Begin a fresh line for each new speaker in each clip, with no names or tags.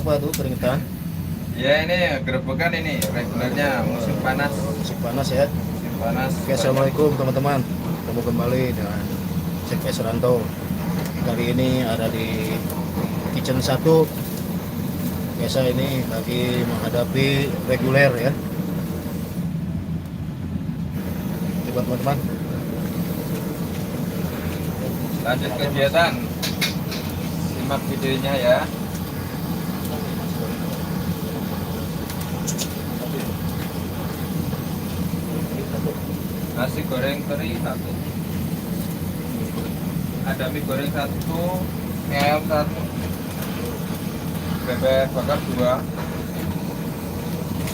apa tuh keringetan?
Ya ini gerobokan ini regulernya musim panas.
Musim panas ya.
Musim panas.
Oke, assalamualaikum teman-teman. Ketemu kembali dengan Cek Suranto. Kali ini ada di Kitchen 1. Biasa ini lagi menghadapi reguler ya. Coba teman-teman.
Lanjut kegiatan. Simak videonya ya. Nasi goreng teri 1, ada mie goreng 1, mie ayam 1, bebek bakar 2,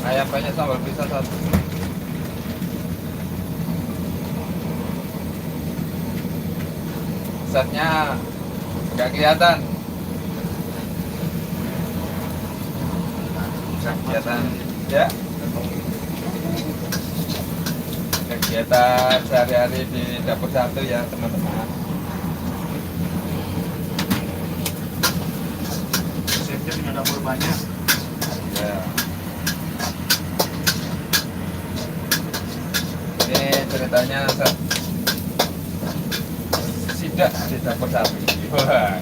ayam penyet sambal pisang 1. Setnya nggak kelihatan. Kegiatan ya. Kegiatan sehari-hari di dapur 1 ya teman-teman.
Resepnya punya dapur banyak.
Ya. Ini ceritanya sidak di dapur 1. Wah.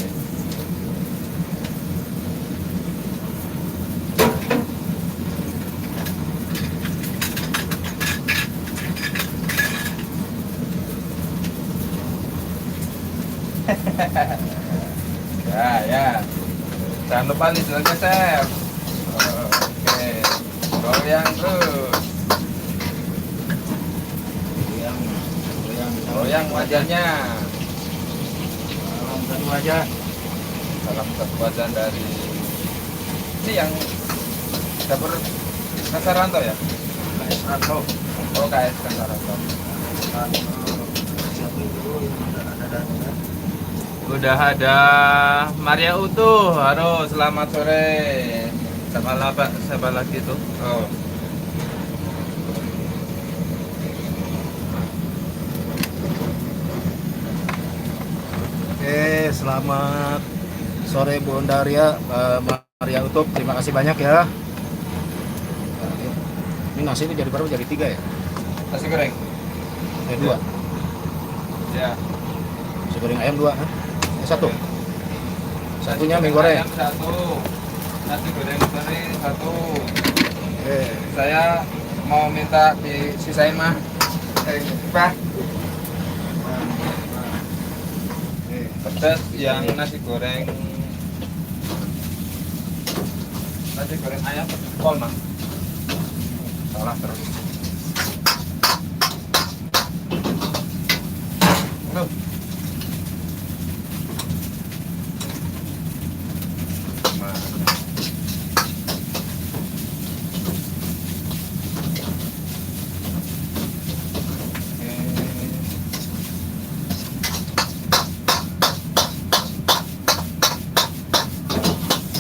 Ya. Jangan lupa lidahnya, Chef. Oke. Goyang terus. Goyang wajahnya.
Salam satu aja.
Salam satu wajah dari ini yang dapur Kasaranto ya?
KS Ranto.
Oh, KS Kasaranto. Udah ada Maria Utuh. Halo, selamat sore. Siapa lagi tuh? Oh.
Oke, selamat sore Bu Ondaria, Maria Utuh. Terima kasih banyak ya. Ini nasi ini jadi berapa? Jadi 3 ya?
Nasi goreng.
2.
Ya.
Nasi goreng ayam 2, kan? 1. Satunya mie goreng.
Ayam 1. Nasi goreng teri 1.
Oke.
Saya mau minta disisain mah. Pak. Pedas yang nasi goreng ayam kol mah. Salah terus. Aduh.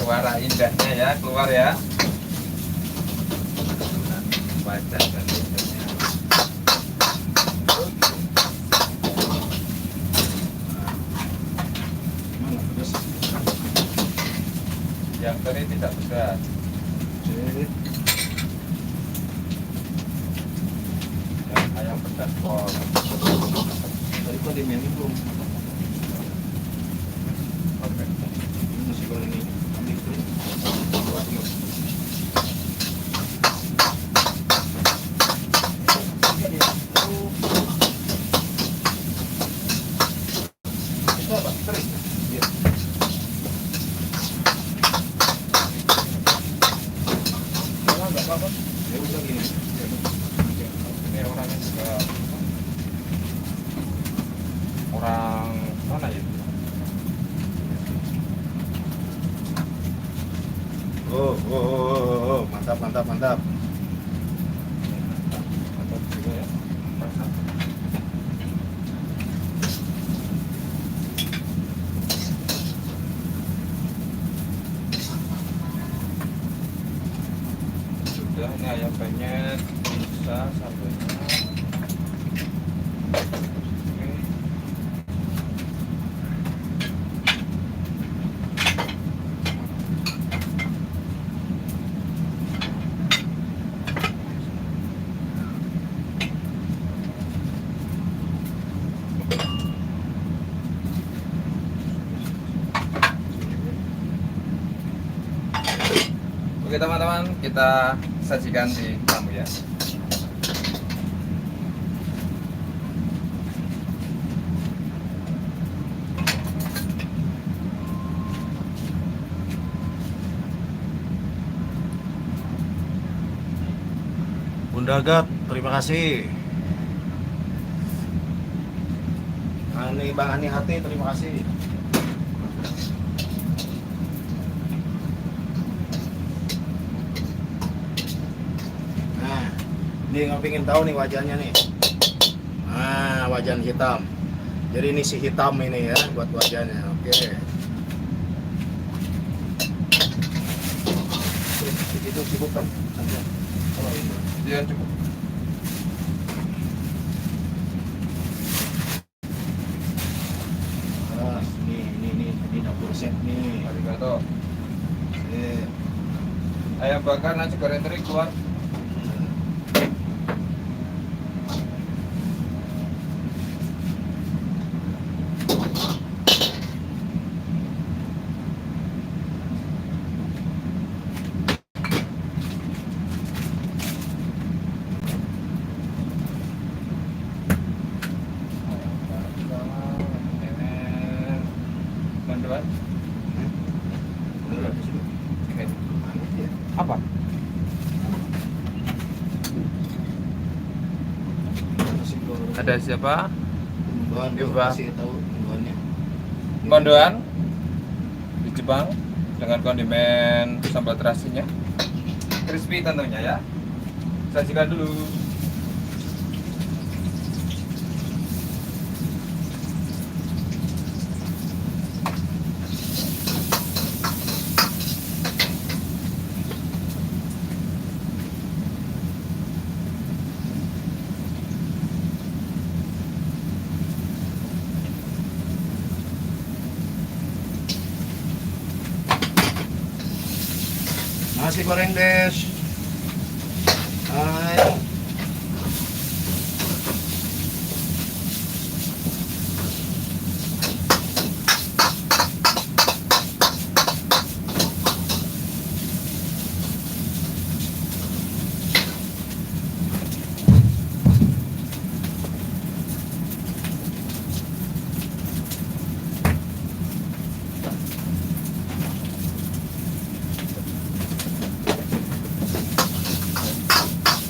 Suara indahnya ya keluar ya. Wajah dan indahnya. Yang teri tidak pedas. Yang ayam pedas kol.
Tadi kok di menu belum?
Oke.
Nasi goreng ini. Ambil itu. Itu apa? Teri? Iya. Enggak apa-apa. Ya udah gini.
Ini orangnya juga orang mana ya?
Mantap, mantap, mantap.
Mantap juga ya. Mantap. Sudah, ini ayam penyet bisa sambelnya. teman-teman, kita sajikan di tamu ya.
Bunda Gat, terima kasih. Bang Ani Hati, terima kasih. Nah, ini nggak pengen tahu nih wajahnya nih. Nah, wajah hitam. Jadi ini si hitam ini ya buat wajahnya. Oke. Itu cukup kan? Kalau ini.
Dia cukup.
Nah, ini dapur set nih.
Arigato.
Eh,
Ayam bakar nasi goreng teri keluar. Bantuan.
bener di situ.
Apa? Ada siapa?
Bang,
Coba.
kasih tahu bumbuannya.
Bantuan di Jepang dengan kondimen sambal terasinya. Crispy tentunya ya. Sajikan dulu.
Nasi goreng des. Hai.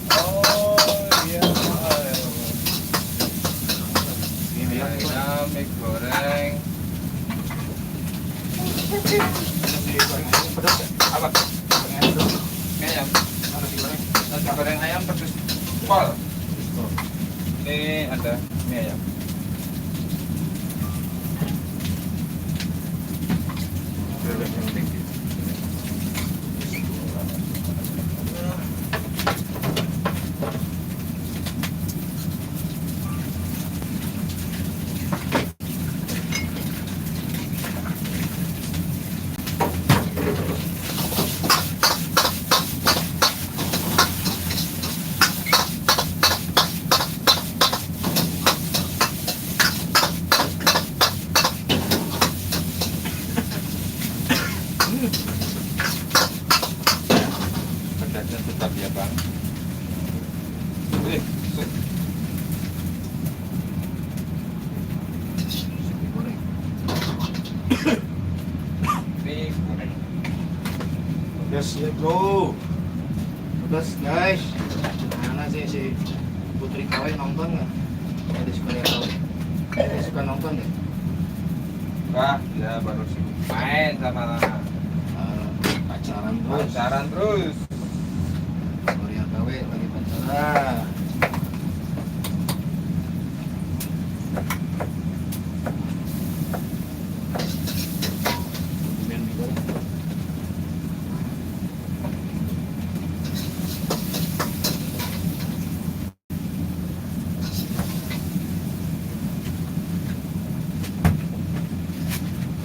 Oh iya.
Ini ya.
Ayam mie goreng.
Nasi goreng ayam pedas ya?
Apa?
Goreng ayam pedas.
Mie ayam.
Nasi goreng.
Nasi goreng ayam pedas. Pol. Ini ada mie ayam. Pedasnya tetap ya bang. Wih,
Nasi goreng.
mie goreng.
Pedas ya bro. Pedas guys. Mana sih si Putri KW nonton nggak? Dia suka lihat KW. Dia suka nonton deh.
Wah, dia baru sibuk main sama
Pacaran terus.
pacaran terus.
Korea KW lagi pacaran. Kondimen mie goreng.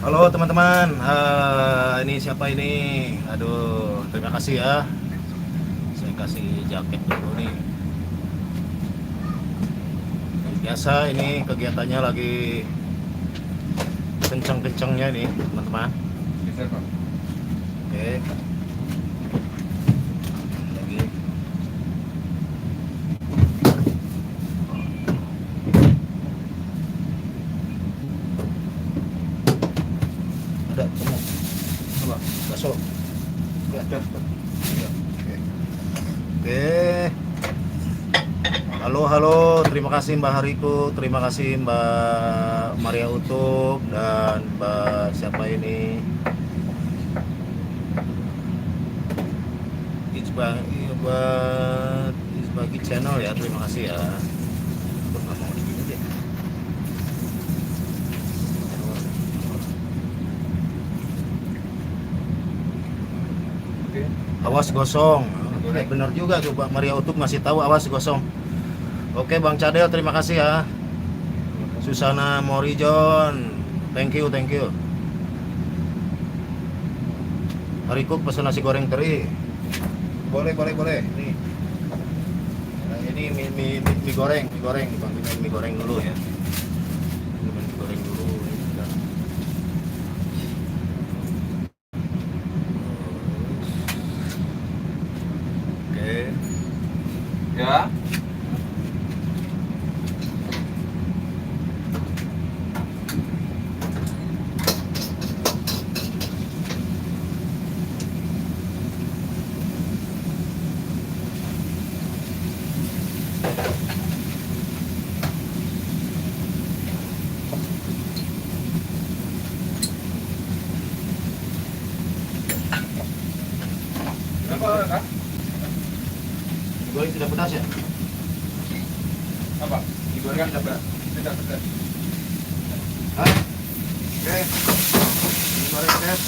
Halo teman-teman, ini siapa ini? Aduh, terima kasih ya. Saya kasih jaket dulu nih. Biasa ini kegiatannya lagi kenceng-kencengnya nih teman-teman.
Bisa kok.
Oke. terima kasih Mbak Hariko, terima kasih Mbak Maria Utub dan Mbak siapa ini? Bagi channel ya, terima kasih ya. Aku nggak mau begini deh.
Oke.
Awas gosong. Bener juga tuh Mbak Maria Utub ngasih tahu awas gosong. Oke Bang Cadel, terima kasih ya. Susana Morijon, thank you. Hariko pesan nasi goreng teri. Boleh. Nih. Nah, ini mie goreng, dipanggilin mie goreng dulu ya. Mie goreng dulu. Udah. Oke.
Ya. Apa kan?
Mie goreng tidak pedas ya?
Apa? Digoreng kan tidak pedas.
Hah? Oke. Mie goreng tes.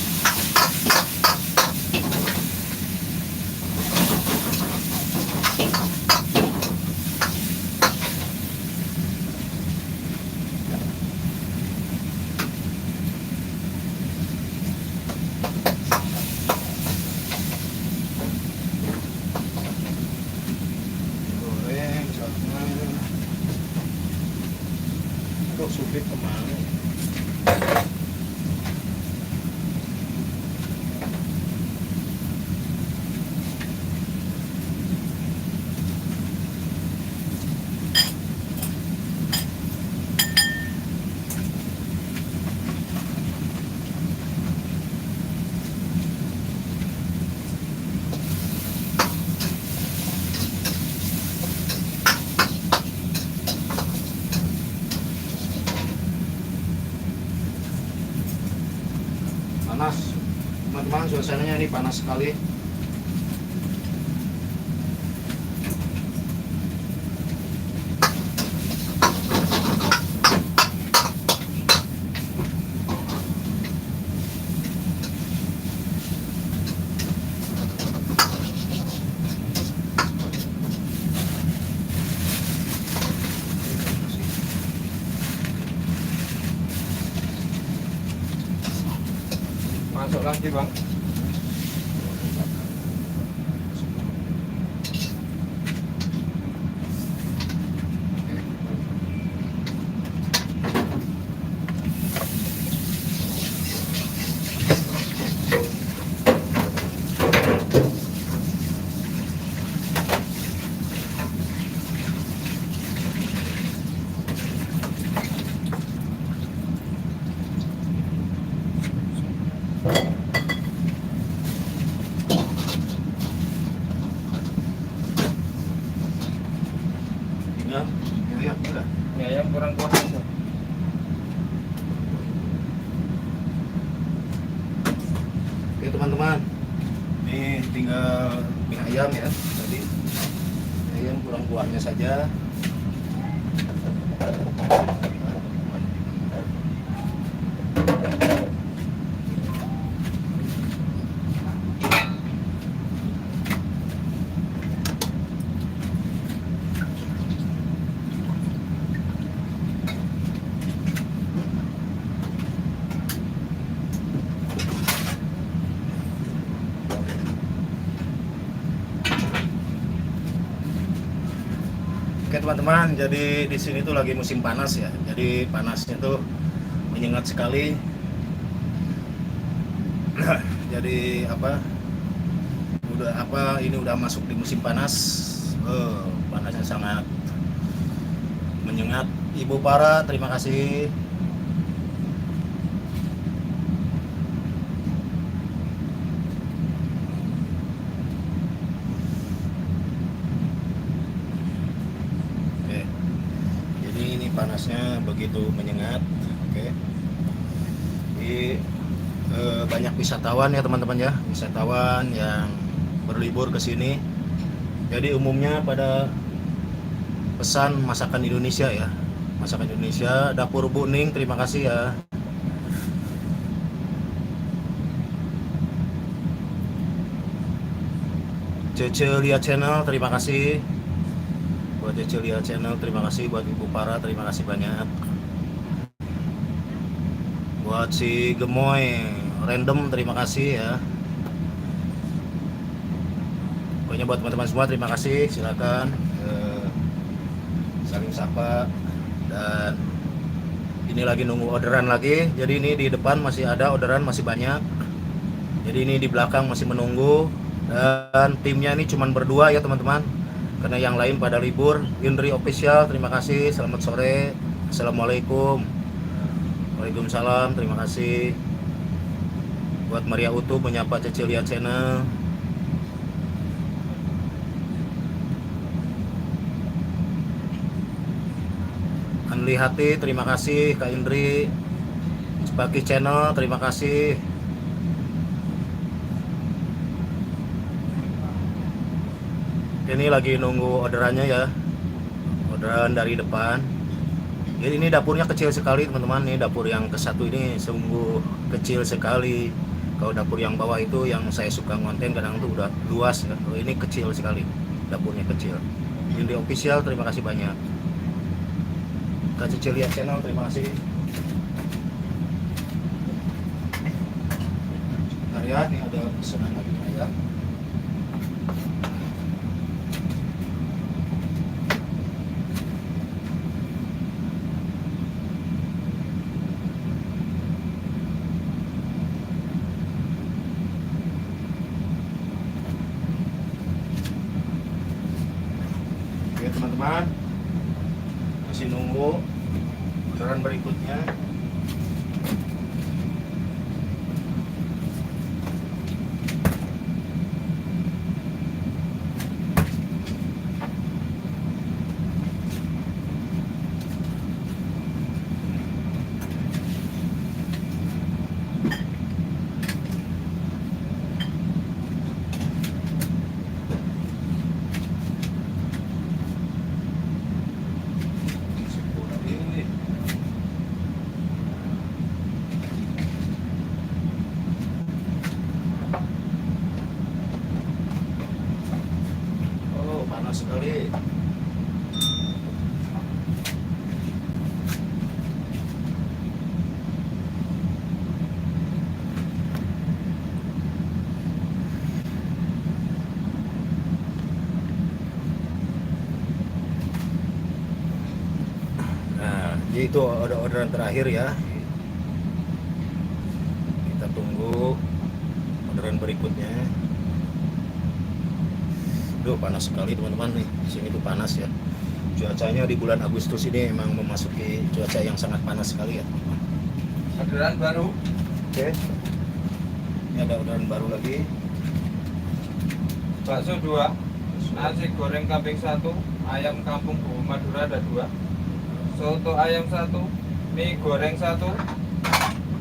Goreng sama. Aduh, sulit kemana? Panas, teman-teman, suasananya ini panas sekali.
Masuk lagi bang.
Ya, udah.
Ini ayam kurang kuat aja.
Oke teman-teman, ini tinggal mie ayam ya. Tadi ayam kurang kuahnya saja. Oke teman-teman, jadi di sini tuh lagi musim panas ya. Jadi panasnya tuh menyengat sekali. Jadi ini udah masuk di musim panas. Panasnya sangat menyengat. Ibu Para, terima kasih. Oke. panasnya begitu menyengat. Oke. Jadi banyak wisatawan ya teman-teman ya, wisatawan yang berlibur ke sini. Jadi umumnya pada pesan masakan Indonesia ya, masakan Indonesia. Dapur Bu Ning, terima kasih ya. Cecelia Channel, terima kasih. Buat Cecelia Channel, terima kasih. Buat Ibu Para, terima kasih banyak. Buat si Gemoy Random, terima kasih ya. Pokoknya buat teman-teman semua terima kasih. Silakan saling sapa. Dan ini lagi nunggu orderan lagi. Jadi ini di depan masih ada orderan, masih banyak. Jadi ini di belakang masih menunggu. Dan timnya ini cuma berdua ya teman-teman, karena yang lain pada libur. Indri Official, terima kasih. Selamat sore. Assalamualaikum. Waalaikumsalam, terima kasih. Buat Maria Utuh menyapa Cecilia Channel. Anli Hati, terima kasih. Kak Indri. Sepaki Channel, terima kasih. Ini lagi nunggu orderannya ya, orderan dari depan. Jadi ini dapurnya kecil sekali teman-teman. Ini dapur yang ke satu ini sungguh kecil sekali. Kalau dapur yang bawah itu yang saya suka ngonten kadang tuh udah luas ya. Kalau ini kecil sekali, dapurnya kecil. Indri Official, terima kasih banyak. Kak Cecilia Channel, terima kasih. Bentar ya, ini ada pesanan lagi ya. Oke teman-teman, masih nunggu orderan berikutnya. Panas sekali. Nah, jadi itu ada orderan terakhir ya. Kita tunggu orderan berikutnya. Duh, panas sekali teman-teman nih. Di sini tuh panas ya. Cuacanya di bulan Agustus ini memang memasuki cuaca yang sangat panas sekali ya.
Orderan baru.
Oke. Ini ada orderan baru lagi.
Bakso 2, nasi goreng kambing 1, ayam kampung bumbu Madura ada 2, soto ayam 1, mie goreng 1,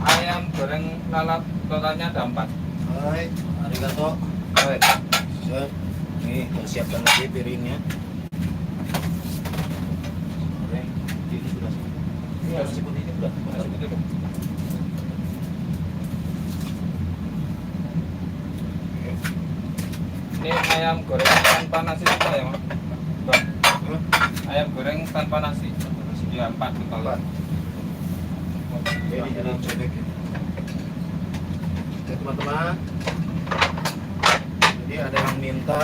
ayam goreng lalap, totalnya ada 4.
Hai, arigato.
Baik.
Siap. Nih, kita siapkan lagi piringnya. Goreng. Ini sudah. Ini harus seperti ini sudah.
Nasi putih. Ini ayam goreng tanpa nasi juga ya, Mas? Bang. Ayam goreng tanpa nasi. Ya 4 total.
Ini jadi cobek. Oke teman-teman. Jadi ada yang minta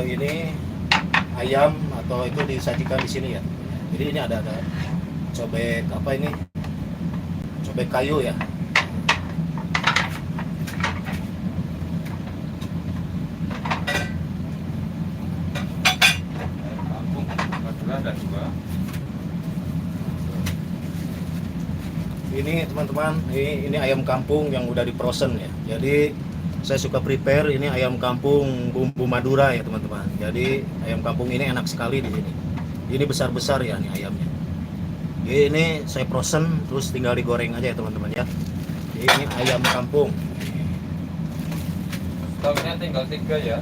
ini ayam atau itu disajikan di sini ya. Jadi ini ada cobek apa ini? Cobek kayu ya.
Kampung Madura ada 2.
Ini teman-teman, ini ayam kampung yang udah diprosen ya. Jadi saya suka prepare ini ayam kampung bumbu Madura ya teman-teman. Jadi ayam kampung ini enak sekali di sini. Ini besar-besar ya nih ayamnya. Jadi ini saya frozen terus tinggal digoreng aja ya teman-teman ya. Jadi ini ayam kampung.
Stoknya tinggal 3 ya.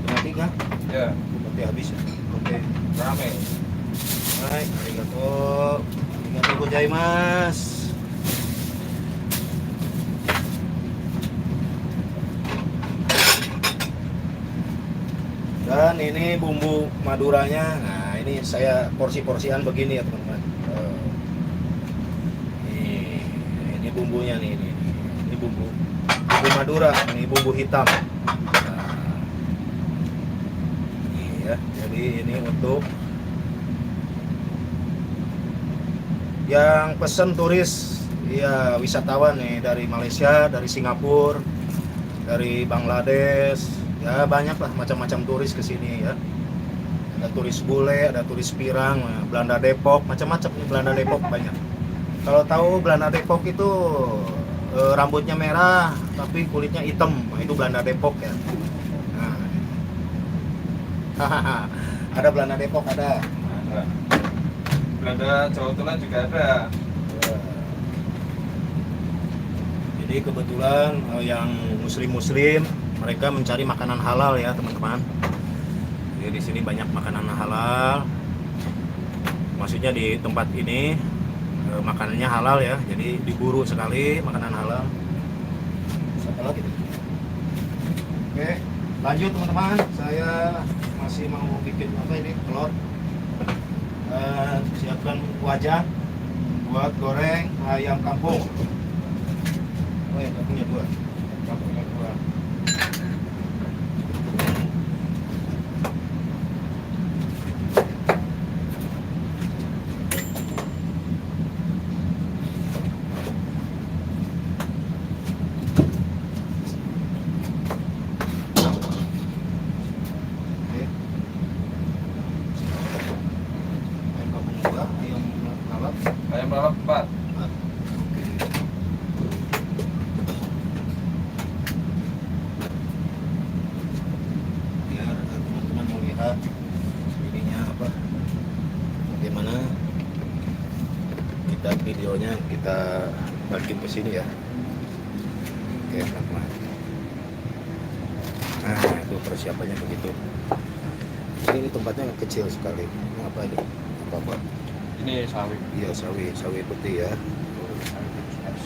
Tinggal 3.
Ya,
Berarti habis ya. Oke.
rame.
Baik, arigato. Arigato gozaimasu. Dan ini bumbu maduranya. Nah, ini saya porsi-porsian begini ya teman-teman. Ini bumbunya nih, ini bumbu madura, ini bumbu hitam. Nah, ini ya, jadi ini untuk yang pesen turis, ya wisatawan nih dari Malaysia, dari Singapura, dari Bangladesh. Ya banyak lah macam-macam turis ke sini ya. Ada turis bule, ada turis pirang, Belanda Depok, macam-macam nih Belanda Depok banyak. Kalau tahu Belanda Depok itu rambutnya merah tapi kulitnya hitam, nah, itu Belanda Depok ya. Nah. Ada Belanda Depok ada.
Ada. Belanda Jawa Tengah juga ada.
Jadi kebetulan yang muslim-muslim mereka mencari makanan halal ya teman-teman. Jadi di sini banyak makanan halal. Maksudnya di tempat ini makanannya halal ya. Jadi diburu sekali makanan halal. Satu lagi. Oke, lanjut teman-teman. Saya masih mau bikin apa ini? Telur. Siapkan wajan buat goreng ayam kampung. Oh ya, kampungnya 2. Kampungnya 2.
Ayam lalap 4.
Biar teman-teman melihat ininya apa, bagaimana kita videonya kita balikin ke sini ya. Oke teman-teman. Nah itu persiapannya begitu. Ini tempatnya kecil sekali. Ini apa ini? Apa?
Ini sawi.
Iya sawi putih ya.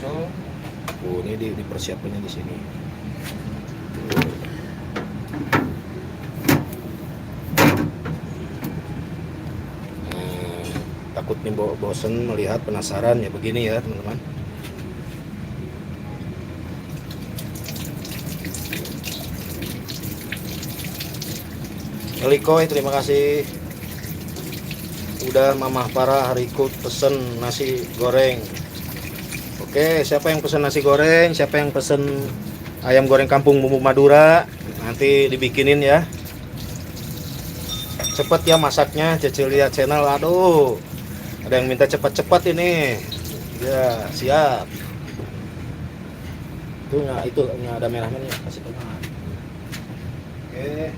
So,
Ini di persiapannya di sini. Takut nih bosen melihat, penasaran ya begini ya teman-teman. Elikoy terima kasih udah Mamah Para Harikut pesen nasi goreng. Oke, siapa yang pesen nasi goreng, siapa yang pesen ayam goreng kampung bumbu Madura, nanti dibikinin ya. Cepet ya masaknya, Cecilia Channel. Aduh, ada yang minta cepat-cepat ini. Ya, siap. Itu nggak ada merahnya, kasih tengah. Oke.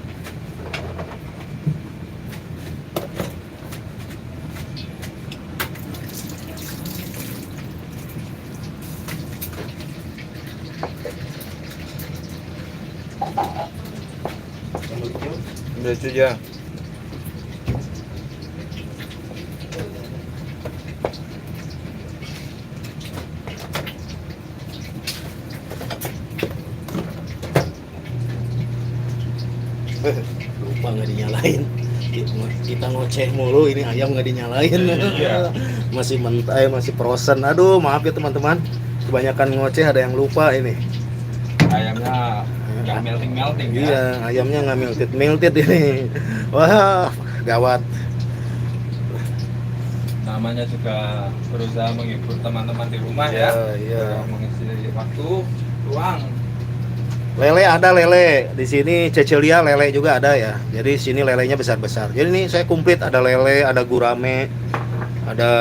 lucu ya.
Lupa nggak dinyalain. Kita ngoceh mulu, ini ayam nggak dinyalain.
Iya.
Masih mentai, masih frozen. Aduh maaf ya teman-teman, kebanyakan ngoceh, ada yang lupa ini.
Ayamnya nggak melting ya.
Iya, ayamnya nggak melted ini. Wah gawat.
Namanya juga berusaha menghibur teman-teman di rumah ya.
Iya.
Mengisi waktu luang.
Lele ada lele di sini, Cecilia lele juga ada ya. Jadi sini lelenya besar-besar. Jadi ini saya komplit, ada lele, ada gurame, ada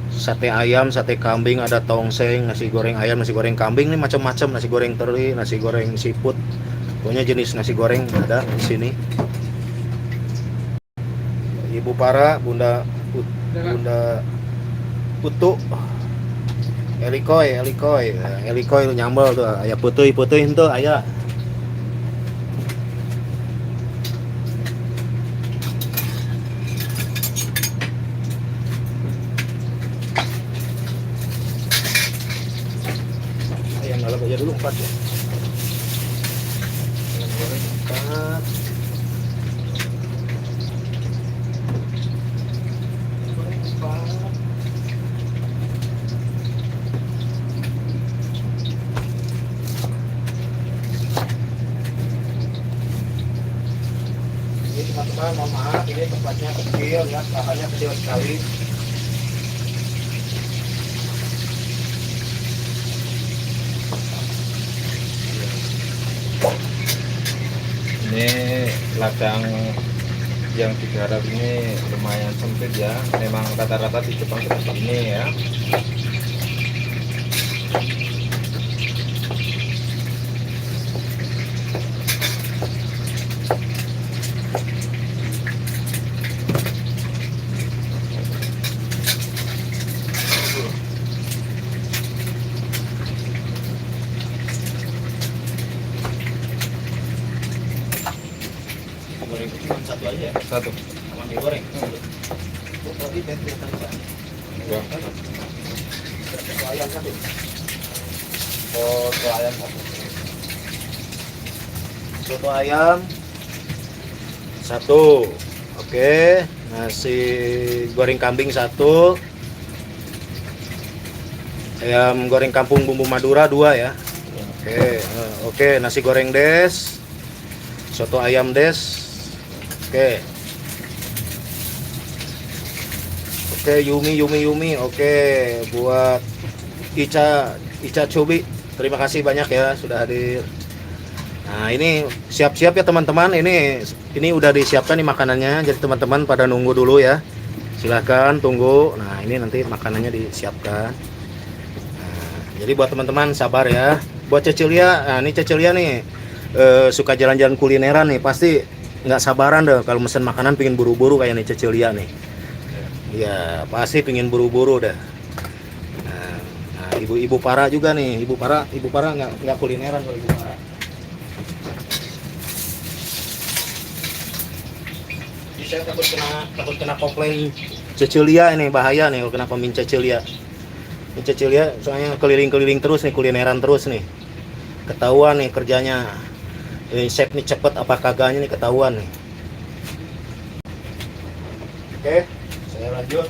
sate ayam, sate kambing, ada tongseng, nasi goreng ayam, nasi goreng kambing, ini macam-macam, nasi goreng teri, nasi goreng siput. Pokoknya jenis nasi goreng ada di sini. Ibu Para, Bunda Bunda Putu. Elikoy lu nyambel tuh, aya puteuy henteu aya. Ayam lalap aja dulu 4 ya. Ayam goreng 4. Goreng 4. Ini teman-teman, mohon maaf, ini tempatnya kecil ya, lahannya kecil sekali.
Ini ladang yang digarap ini lumayan sempit ya. Memang rata-rata di Jepang seperti ini ya.
Goreng cuma satu aja ya,
Satu.
sama mie goreng. Oh, tadi bete tadi.
Dua.
Satu ayam satu.
Oh, dua ayam satu.
Soto ayam satu. Oke, nasi goreng kambing satu. Ayam goreng kampung bumbu Madura 2 ya. Oke, nasi goreng des. Soto ayam des. Oke. Yumi. Oke, buat Ica Cubi. Terima kasih banyak ya sudah hadir. Nah, ini siap-siap ya teman-teman. Ini udah disiapkan nih makanannya. Jadi teman-teman pada nunggu dulu ya. Silahkan tunggu. Nah, ini nanti makanannya disiapkan. Nah, jadi buat teman-teman sabar ya. Buat Cecilia, nah ini Cecilia nih suka jalan-jalan kulineran nih, pasti nggak sabaran deh kalau mesen makanan pingin buru-buru kayak nih Cecilia nih. Ya pasti pingin buru-buru dah. Nah, ibu Para juga nih, ibu Para nggak kulineran kalau ibu Para. Saya takut kena komplain Cecilia ini, bahaya nih kalau kena komplain Cecilia. Ini Cecilia soalnya keliling-keliling terus nih, kulineran terus nih. Ketahuan nih kerjanya. Ini chef nih cepet apa kagaknya nih ketahuan nih. Oke, saya lanjut.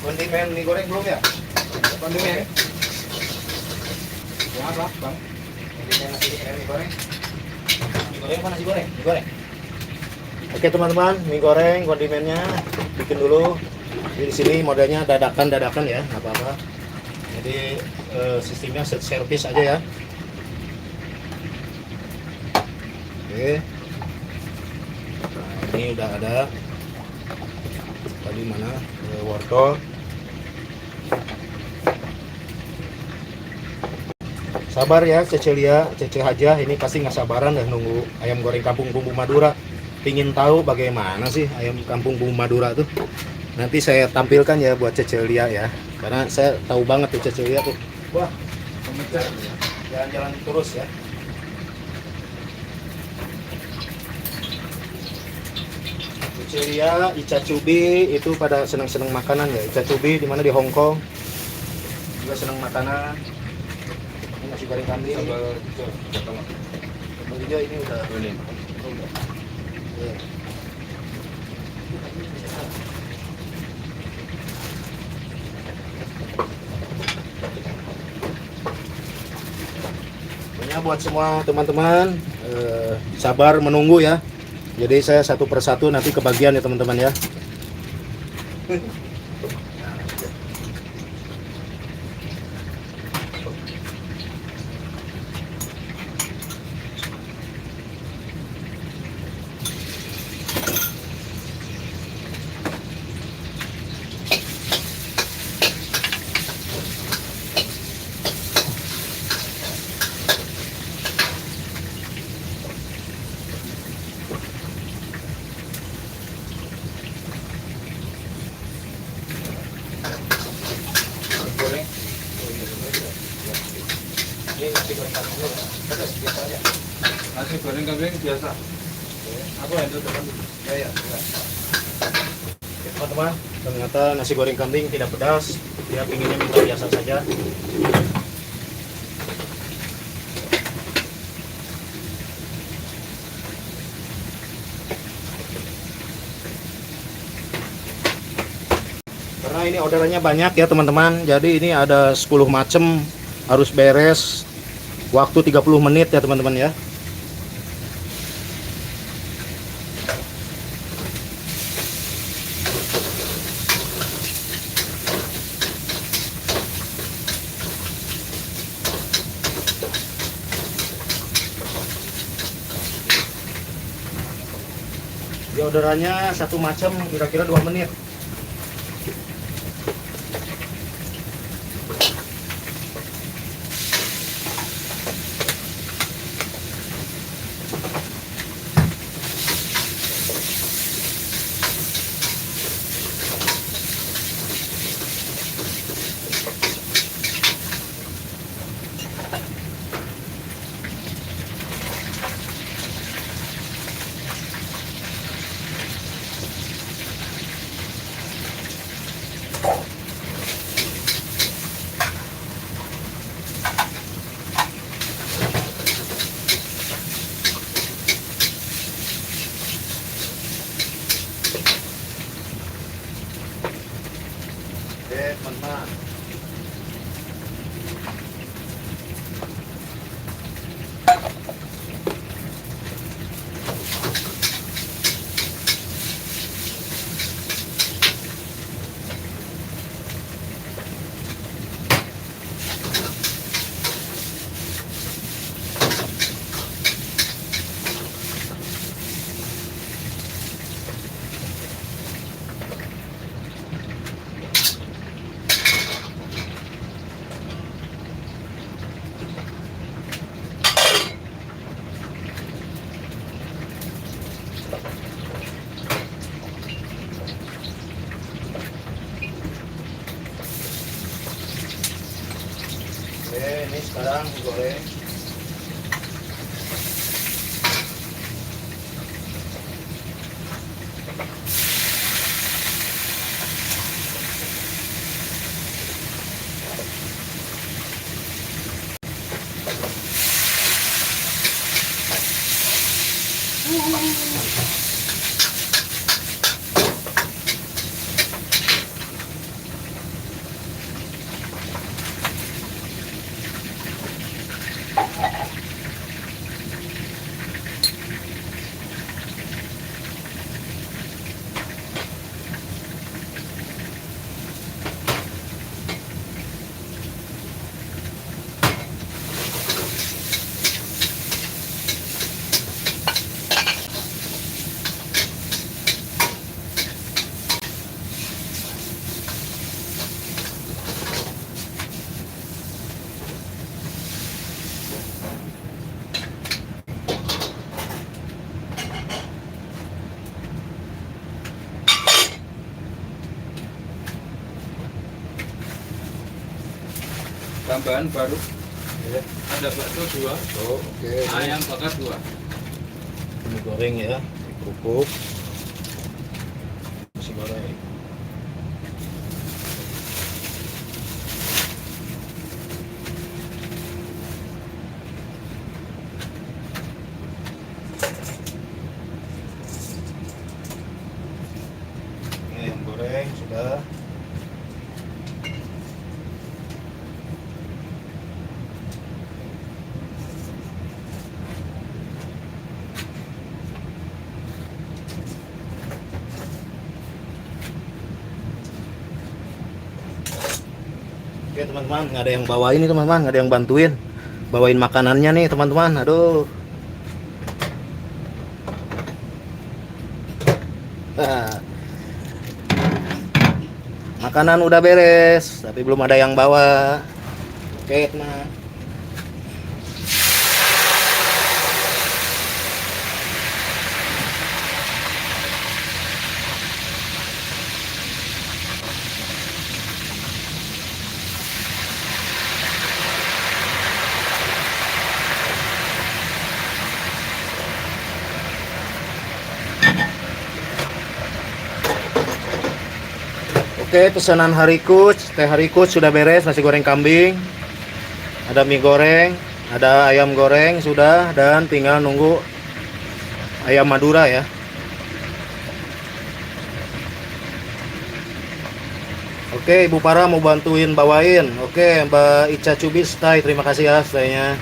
Kondimen mie goreng belum ya? Kondimen. Ya apa, Bang? Kondimen mie goreng. Mie goreng apa nasi goreng? Mie goreng. Oke teman-teman, mie goreng kondimennya bikin dulu. Di sini modelnya dadakan ya, nggak apa-apa. Jadi sistemnya set service aja ya. Oke. Nah, ini udah ada. Tadi mana wortel. Sabar ya Cecilia, Cece Hajah, ini pasti nggak sabaran dah nunggu ayam goreng kampung bumbu Madura. Pingin tahu bagaimana sih ayam kampung bumbu Madura tuh. Nanti saya tampilkan ya buat Cecilia ya, karena saya tahu banget tuh Cecilia tuh. Wah, jalan-jalan terus ya. Cecilia, Ica Cubi itu pada senang-senang makanan ya. Ica Cubi di mana di Hong Kong juga senang makanan. Ini nasi goreng kambing. Sambal hijau ini udah. Ya. Pokoknya buat semua teman-teman sabar menunggu ya. Jadi saya satu persatu nanti kebagian ya teman-teman ya. Ini nasi goreng kambing dulu ya. Pedas biasa aja.
Nasi goreng kambing biasa. Aku handle depan dulu.
Ya. Oke, teman-teman, ternyata nasi goreng kambing tidak pedas. Dia pinginnya minta biasa saja. Karena ini orderannya banyak ya teman-teman. Jadi ini ada 10 macam, harus beres waktu 30 menit ya teman-teman ya. Di orderannya satu macam kira-kira 2 menit. Oke teman-teman, oke ini sekarang digoreng.
Tambahan baru
Ya.
ada bakso 2,
Oke.
ayam bakar 2.
Ini goreng ya, kerupuk, nasi goreng. Ini yang goreng sudah. Oke teman-teman, nggak ada yang bawa ini teman-teman, nggak ada yang bantuin bawain makanannya nih teman-teman. Aduh. Nah, makanan udah beres, tapi belum ada yang bawa. Oke teman. Oke, pesanan hariku, teh hariku sudah beres, nasi goreng kambing, ada mie goreng, ada ayam goreng sudah, dan tinggal nunggu ayam Madura ya. Oke, Ibu Para mau bantuin bawain. Oke, Mbak Ica Cubis, stay, terima kasih ya staynya.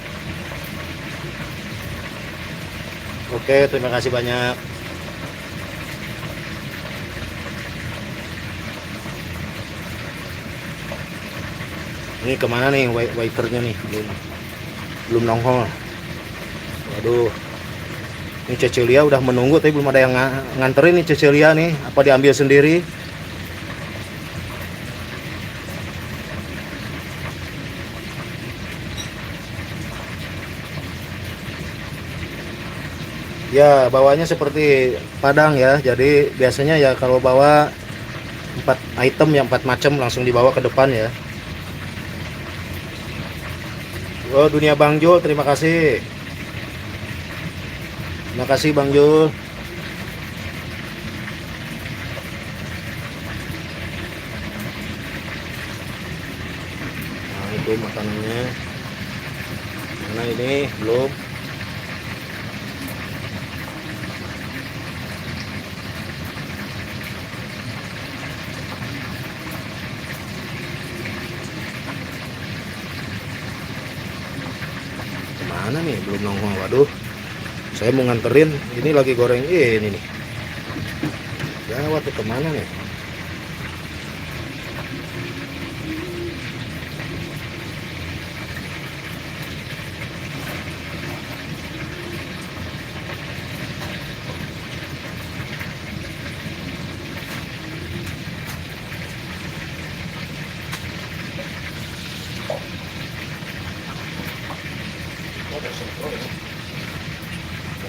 Oke, terima kasih banyak. Ini kemana nih waiternya nih? Belum nongol. Waduh. Ini Cecilia udah menunggu tapi belum ada yang nganterin nih Cecilia nih. Apa diambil sendiri? Ya, bawanya seperti Padang ya. Jadi biasanya ya kalau bawa 4 item yang 4 macam langsung dibawa ke depan ya. Oh, Dunia Bang Jul, terima kasih. Terima kasih Bang Jul. Nah, itu makanannya. Mana ini? Belum. Mana nih belum nongol. Waduh, saya mau nganterin ini lagi goreng ini nih gawat tuh, kemana nih?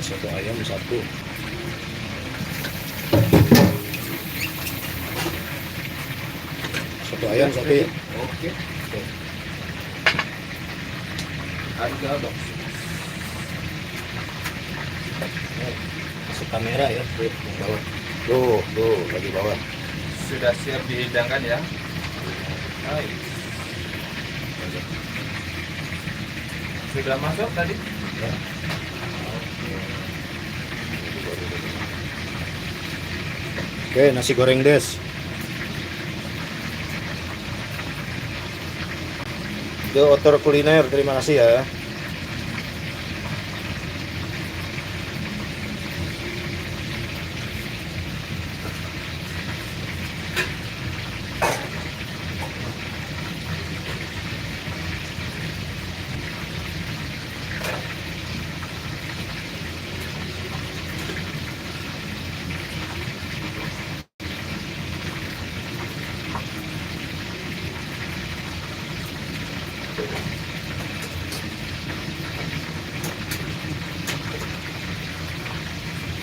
Satu ayam satu. Satu ayam satu ya.
Oke. Harga dong.
Masuk kamera ya. Tuh, yang bawah. Tuh, lagi bawah.
Sudah siap dihidangkan ya. Hai. Sudah masuk tadi?
Ya. Oke, nasi goreng des. The Otor Kuliner, terima kasih ya.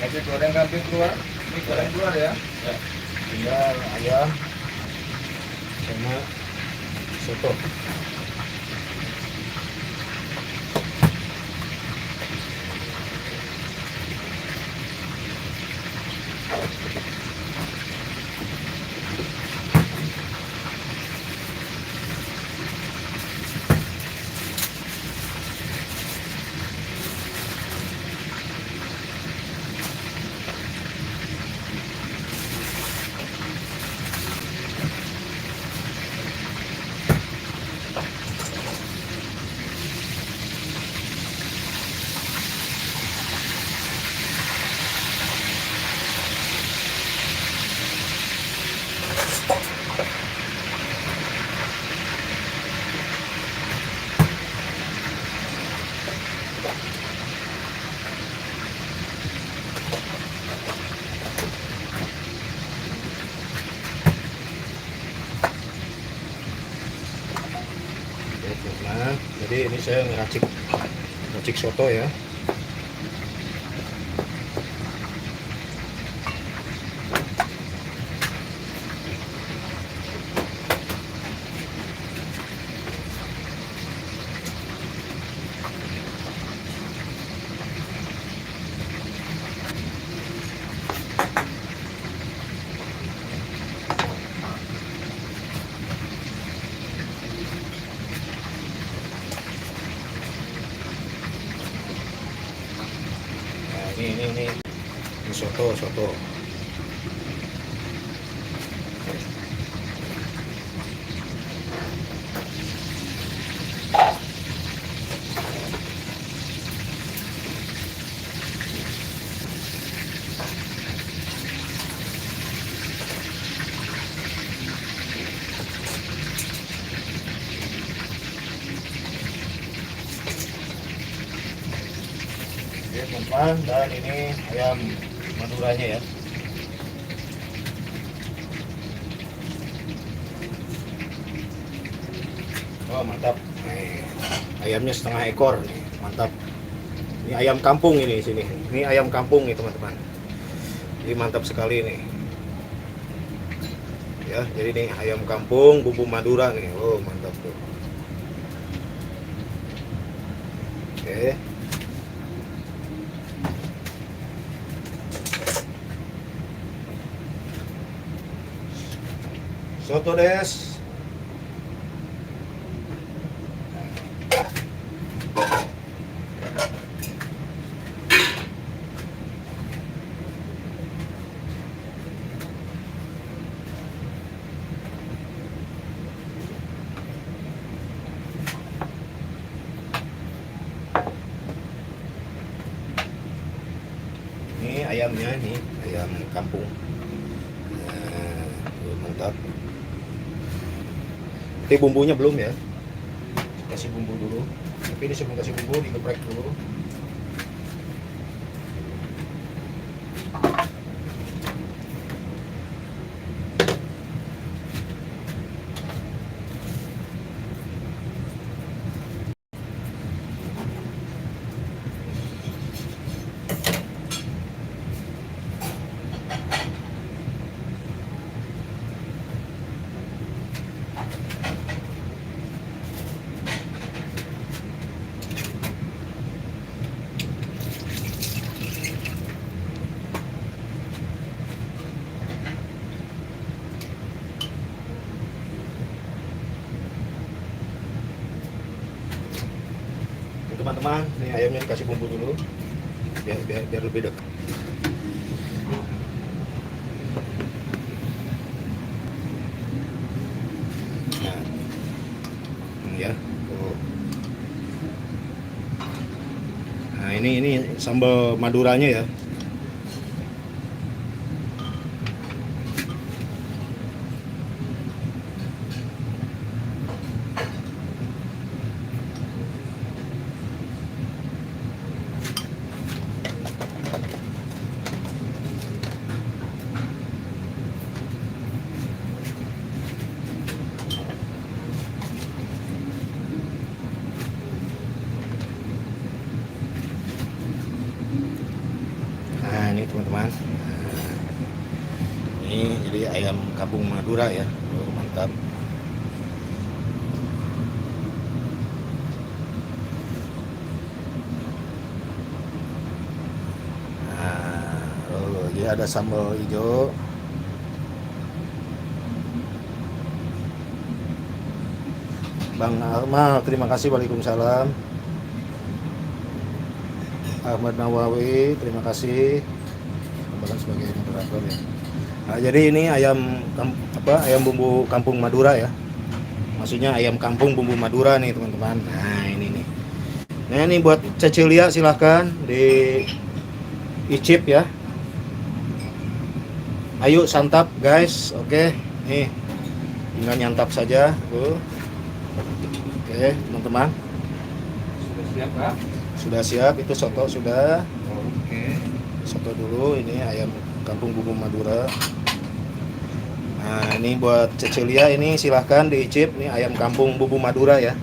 Nasi goreng kambing keluar, mie goreng keluar ya.
Tinggal ayam sama soto. Nah, jadi ini saya ngeracik soto ya. soto. Oke teman-teman, dan ini ayam maduranya ya. Oh mantap, nih, ayamnya setengah ekor nih, mantap. Ini ayam kampung ini sini, ini ayam kampung nih teman-teman. Jadi mantap sekali nih. Ya, jadi nih ayam kampung bumbu Madura nih, oh mantap tuh. Oke. Soto des. Ini ayamnya nih, ayam kampung. Mantap. Tapi bumbunya belum ya. Kasih bumbu dulu. Tapi ini sebelum kasih bumbu digeprek dulu. Teman-teman, ini ayamnya dikasih bumbu dulu biar lebih dekat. Nah, ini ya. Tuh. Nah, ini sambal maduranya ya. Nah ini teman-teman, ini jadi ayam kampung Madura ya, oh, mantap. Nah, oh, jadi ada sambal hijau. Bang Ahmad, terima kasih. Waalaikumsalam. Ahmad Nawawi, terima kasih. Bahkan sebagai moderator ya. Nah, jadi ini ayam bumbu kampung Madura ya. Maksudnya ayam kampung bumbu Madura nih teman-teman. Nah ini nih. Nah ini buat Cecilia silahkan di icip ya. Ayo santap guys, oke. Nih tinggal nyantap saja tuh. Oke teman-teman.
Sudah siap Pak?
Sudah siap, itu soto sudah.
Oke.
Soto dulu, ini ayam kampung bumbu Madura. Nah ini buat Cecilia, ini silahkan diicip. Ini ayam kampung bumbu Madura ya.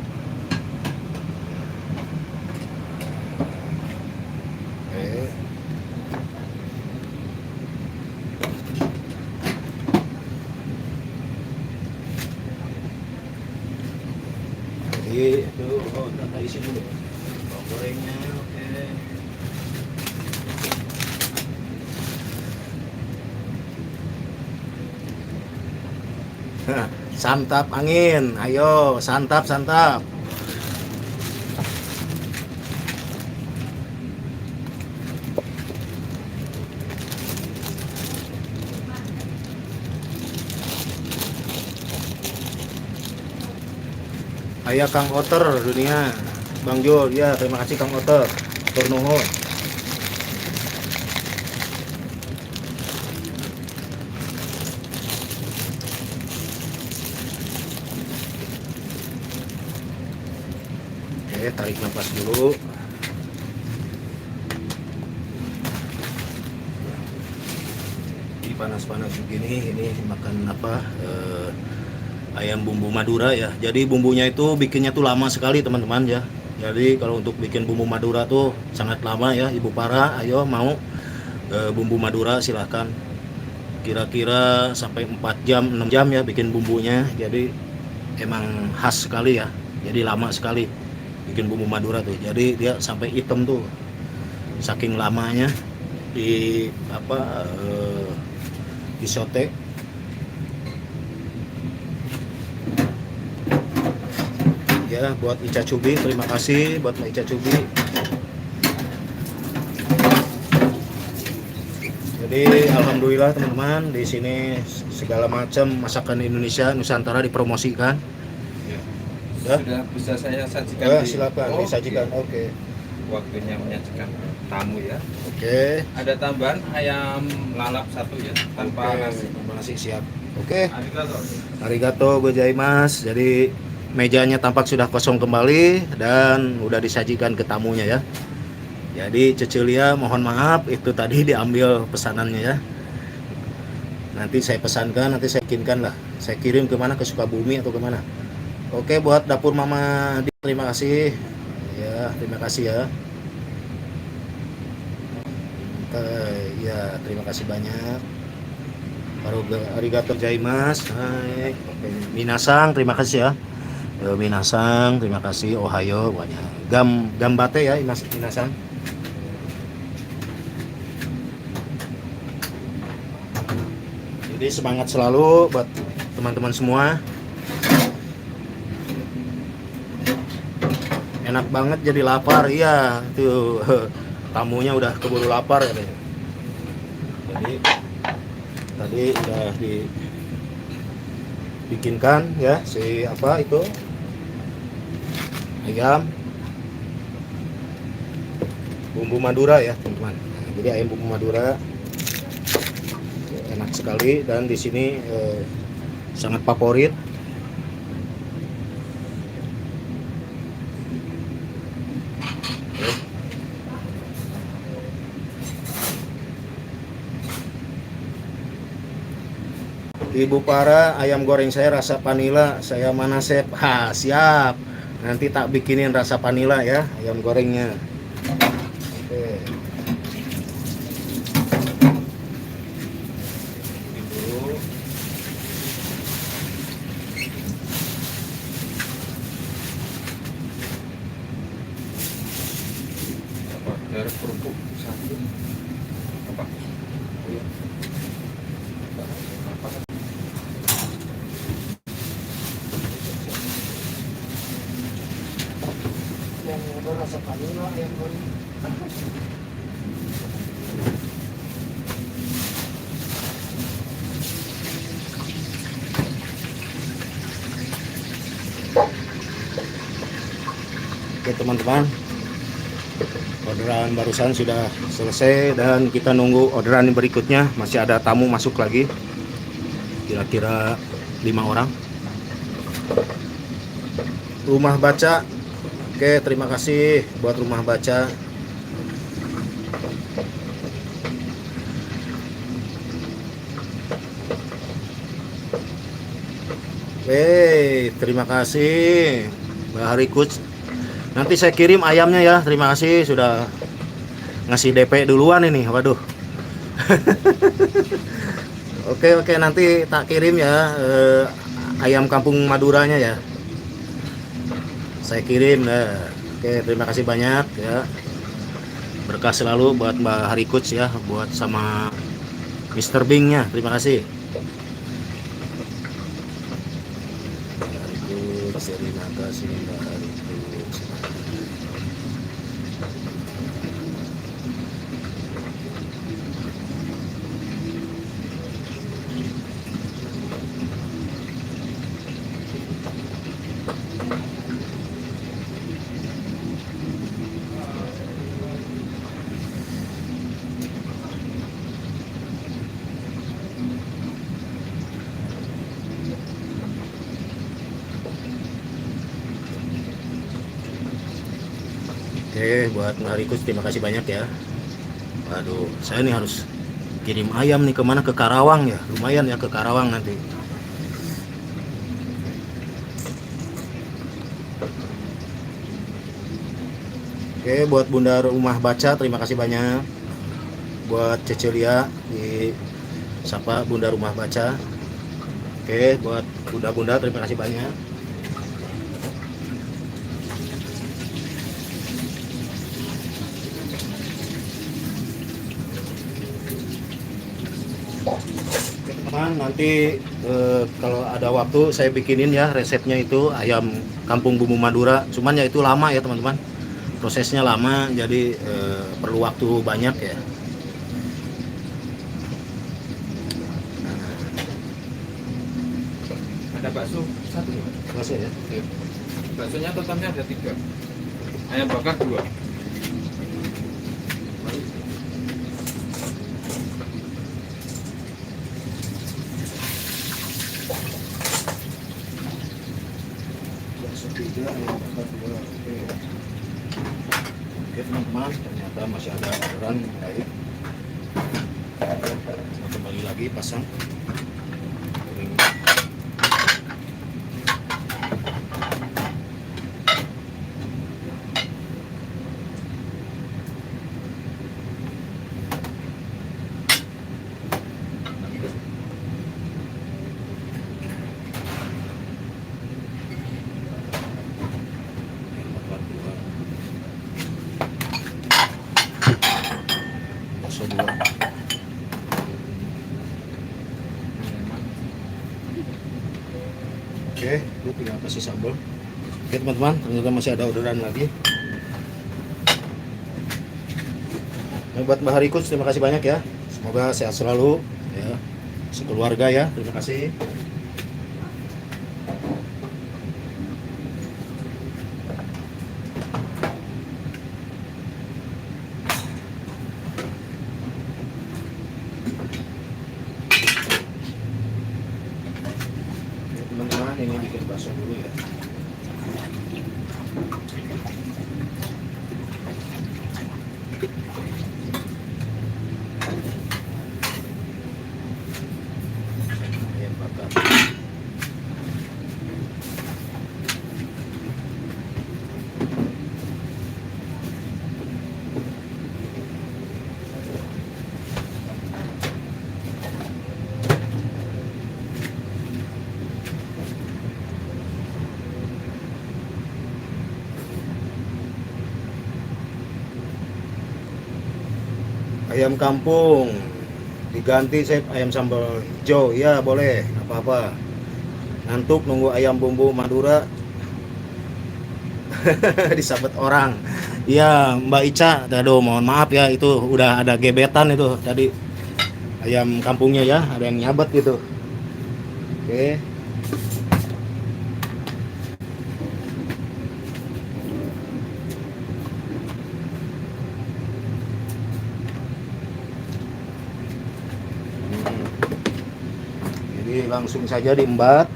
Oke. Jadi itu kita isi dulu bawang gorengnya. Oke. Santap angin, ayo santap. Ayah Kang Oter dunia. Bang Jo, ya terima kasih Kang Oter. Turnuhun. Oke, tarik nafas dulu. Di panas-panas begini, ini makan apa? Ayam bumbu Madura ya. Jadi bumbunya itu bikinnya tuh lama sekali teman-teman ya. Jadi kalau untuk bikin bumbu Madura tuh sangat lama ya. Ibu Para, ayo mau bumbu Madura silahkan. Kira-kira sampai 4 jam, 6 jam ya bikin bumbunya. Jadi emang khas sekali ya. Jadi lama sekali bikin bumbu Madura tuh. Jadi dia sampai hitam tuh. Saking lamanya di apa di sote. Ya, buat Ica Cubi, terima kasih buat Mbak Ica Cubi. Jadi alhamdulillah teman-teman, di sini segala macam masakan Indonesia Nusantara dipromosikan. Ya.
Sudah bisa saya sajikan.
Silakan disajikan. Oke.
Waktunya menyajikan tamu ya.
Oke.
Ada tambahan ayam lalap 1 ya, tanpa nasi.
Tanpa nasi siap. Oke.
Arigato.
Arigato gozaimasu. Jadi mejanya tampak sudah kosong kembali dan udah disajikan ke tamunya ya. Jadi Cecilia mohon maaf itu tadi diambil pesanannya ya. Nanti saya pesankan, nanti saya kirimkan lah. Saya kirim kemana, ke Sukabumi atau kemana. Oke, buat dapur Mama Adi, terima kasih. Ya, terima kasih ya. Ya, terima kasih banyak. Arigato gozaimasu. Hai. Oke. Minasang, terima kasih ya. Minasang, terima kasih. Ohayo, banyak. Gambate ya, minasang. Jadi semangat selalu buat teman-teman semua. Enak banget jadi lapar, iya. Tuh tamunya udah keburu lapar ya. Jadi tadi udah dibikinkan ya si apa itu ayam bumbu Madura ya teman-teman. Jadi ayam bumbu Madura enak sekali dan di sini sangat favorit. Ibu Para, ayam goreng saya rasa vanila, saya Manasep. Siap. Nanti tak bikinin rasa vanila ya, ayam gorengnya. Oke. Ibu.
Dari kerupuk 1. Apa?
Yang ada rasa vanila ayam goreng. Oke teman-teman, orderan barusan sudah selesai dan kita nunggu orderan berikutnya. Masih ada tamu masuk lagi, kira-kira 5 orang. Rumah Baca, oke terima kasih buat Rumah Baca. Terima kasih Mbak Harikut. Nanti saya kirim ayamnya ya. Terima kasih sudah ngasih DP duluan ini. Waduh. Oke, nanti tak kirim ya ayam kampung Maduranya ya. Saya kirim. Oke, terima kasih banyak ya. Berkah selalu buat Mbak Harikut ya, buat sama Mr. Bing-nya. Terima kasih. Terima kasih Mbak Harikut. Oke, buat Marikus terima kasih banyak ya. Waduh, saya nih harus kirim ayam nih kemana, ke Karawang ya, lumayan ya ke Karawang nanti. Oke, buat Bunda Rumah Baca terima kasih banyak. Buat Cecilia di sapa Bunda Rumah Baca. Oke, buat bunda-bunda terima kasih banyak. Teman, nanti kalau ada waktu saya bikinin ya resepnya itu ayam kampung bumbu Madura. Cuman ya itu lama ya teman-teman. Prosesnya lama, jadi perlu waktu banyak ya.
Ada bakso satu ya?
Masih ya.
Iya. Baksonya totalnya ada 3. Ayam bakar 2.
Bakso 3, ayam bakar 2. Oke. Oke teman-teman, ternyata masih ada orderan yang lain. Kita kembali lagi pasang. Bakso 2. Oke, itu tinggal kasih sambal. Oke teman-teman, ternyata masih ada orderan lagi. Nah, buat Mbak Harikus terima kasih banyak ya. Semoga sehat selalu ya, sekeluarga ya. Terima kasih. Oke, teman-teman, ini bikin bakso dulu ya. Ayam bakar. Ayam kampung diganti chef ayam sambal hijau ya, boleh, nggak apa-apa. Ngantuk nunggu ayam bumbu Madura disabet orang ya Mbak Ica. Aduh mohon maaf ya, itu udah ada gebetan itu tadi ayam kampungnya ya, ada yang nyabet gitu. Oke. Jadi langsung saja diembat.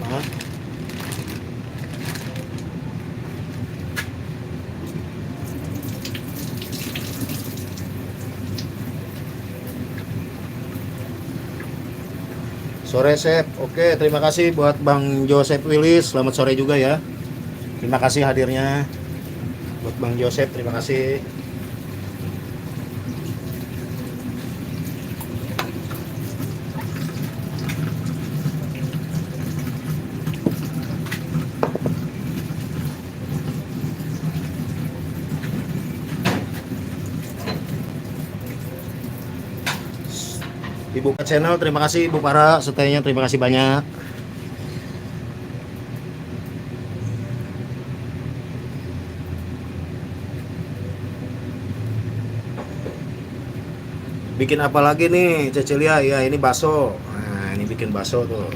Nah. Sore Chef. Oke, terima kasih buat Bang Joseph Willis. Selamat sore juga ya. Terima kasih hadirnya buat Bang Joseph. Terima kasih. Dibuka channel, terima kasih Ibu Para setenya, terima kasih banyak. Bikin apa lagi nih Cecilia? Ya ini bakso. Nah ini bikin bakso tuh.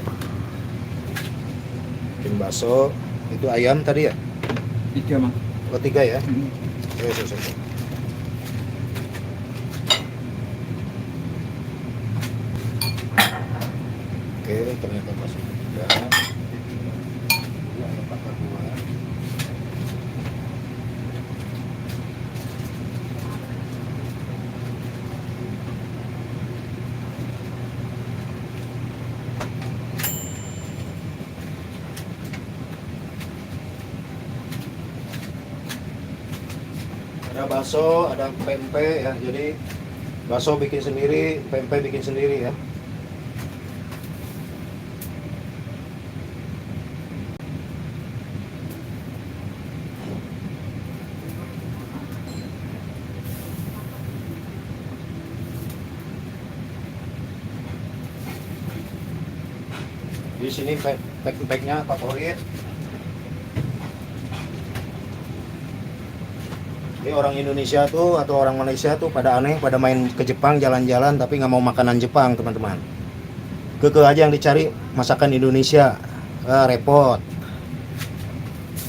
Bikin bakso. Itu ayam tadi ya?
3 Mang.
Oh 3 ya? Oke. Oke, ternyata bakso 3. Ayam bakar 2. bakso, ada pempek ya. Jadi bakso bikin sendiri, pempek bikin sendiri ya. Di sini pempeknya favorit. Ini orang Indonesia tuh atau orang Malaysia tuh pada aneh, pada main ke Jepang jalan-jalan tapi nggak mau makanan Jepang teman-teman. Keke aja yang dicari masakan Indonesia, repot.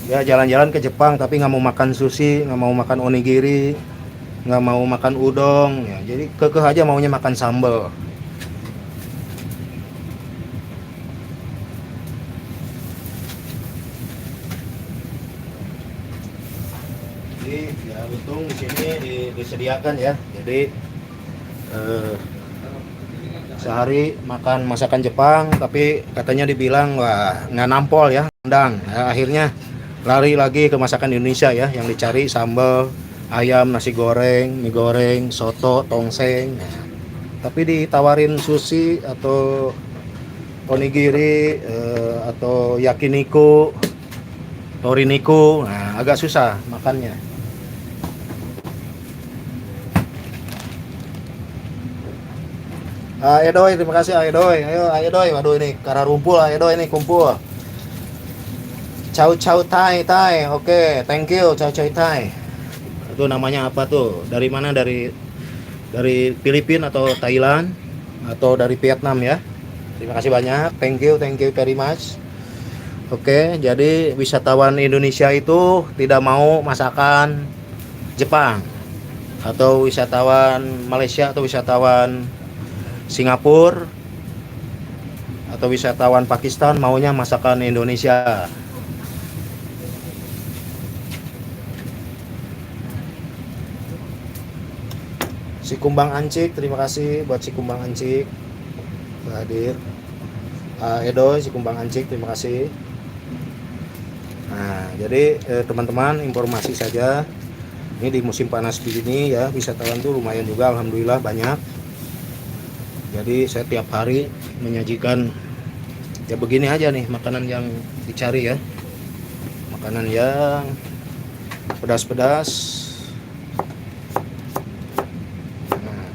Ya jalan-jalan ke Jepang tapi nggak mau makan sushi, nggak mau makan onigiri, nggak mau makan udon. Ya, jadi keke aja maunya makan sambal. Jadi ya untung di sini disediakan ya. Jadi sehari makan masakan Jepang tapi katanya dibilang wah nggak nampol ya, kandang. Ya, akhirnya lari lagi ke masakan Indonesia ya, yang dicari sambal, ayam, nasi goreng, mie goreng, soto, tongseng. Nah, tapi ditawarin sushi atau onigiri atau yakiniku, toriniku, nah agak susah makannya. Aedoy, terima kasih Aedoy. Ayo Aedoy, waduh ini karena rumpul Aedoy ini kumpul. Chow chow Thai Thai, oke, thank you chow chow Thai. Itu namanya apa tuh? Dari mana? Dari Filipina atau Thailand atau dari Vietnam ya? Terima kasih banyak, thank you very much. Oke, jadi wisatawan Indonesia itu tidak mau masakan Jepang, atau wisatawan Malaysia atau wisatawan Singapura atau wisatawan Pakistan maunya masakan Indonesia. Si Kumbang Ancik, terima kasih buat si Kumbang Ancik hadir. Edoy, si Kumbang Ancik, terima kasih. Nah, jadi teman-teman informasi saja. Ini di musim panas begini ya, wisatawan tuh lumayan juga, alhamdulillah banyak. Jadi saya tiap hari menyajikan ya begini aja nih makanan yang dicari ya, makanan yang pedas-pedas. Nah,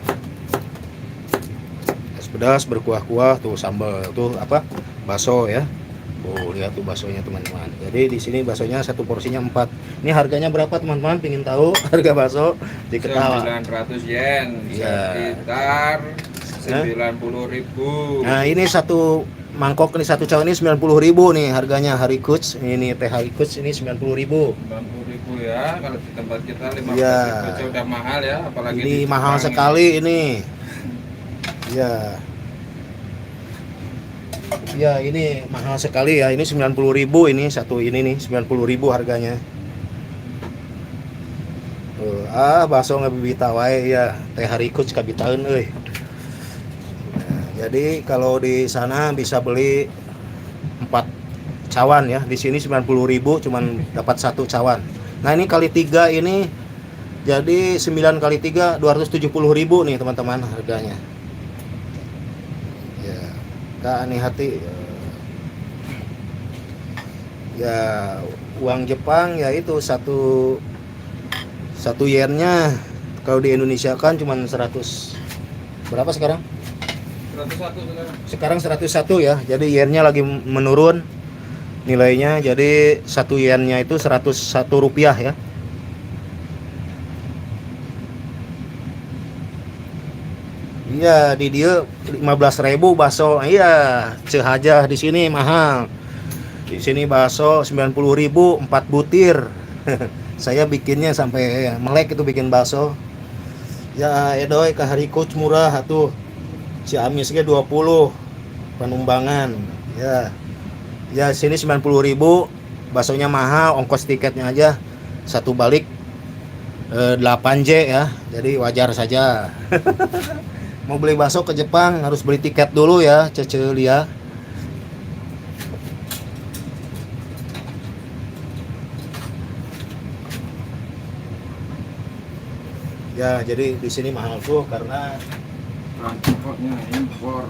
pedas berkuah-kuah tuh, sambal tuh apa, bakso ya. Oh lihat tuh baksonya teman-teman. Jadi di sini baksonya satu porsinya 4. Ini harganya berapa teman-teman? Pingin tahu harga bakso? Diketawa.
900 yen,
Ya.
sekitar 90.000.
Nah ini satu mangkok ini, satu cawan ini 90.000 nih harganya. Harikuts ini, teh Harikuts ini 90.000.
90.000 ya, kalau di tempat kita 15.000
Ya.
aja udah mahal ya, apalagi
Ini
di
mahal
Jepang
sekali ini. Ya. Ya ini mahal sekali ya. Ini 90.000 ini satu ini nih 90.000 harganya. Bakso ngabibita wae ya, teh Harikuts kabitaeun euy. Jadi kalau di sana bisa beli 4 cawan ya. Di sini 90.000 cuman dapat 1 cawan. Nah, ini kali 3 ini jadi 9 kali 3 270.000 nih teman-teman harganya. Ya, gak aneh hati. Ya, uang Jepang ya itu satu yennya kalau di Indonesia kan cuman 100 berapa sekarang?
101
Sekarang
sekarang.
101 ya. Jadi yennya lagi menurun nilainya. Jadi 1 yennya itu 101 rupiah ya. Iya, di dia 15.000 bakso. Iya, cehajah di sini mahal. Di sini bakso 90.000 4 butir. Saya bikinnya sampai melek itu bikin bakso. Ya, Edoy ke Harikuts murah atuh. Ciamis ge 20 Panumbangan ya. Ya sini 90.000, baksonya mahal, ongkos tiketnya aja satu balik 8J ya. Jadi wajar saja. Mau beli bakso ke Jepang harus beli tiket dulu ya, ceceul ya. Ya, jadi di sini mahal tuh karena
transportnya impor.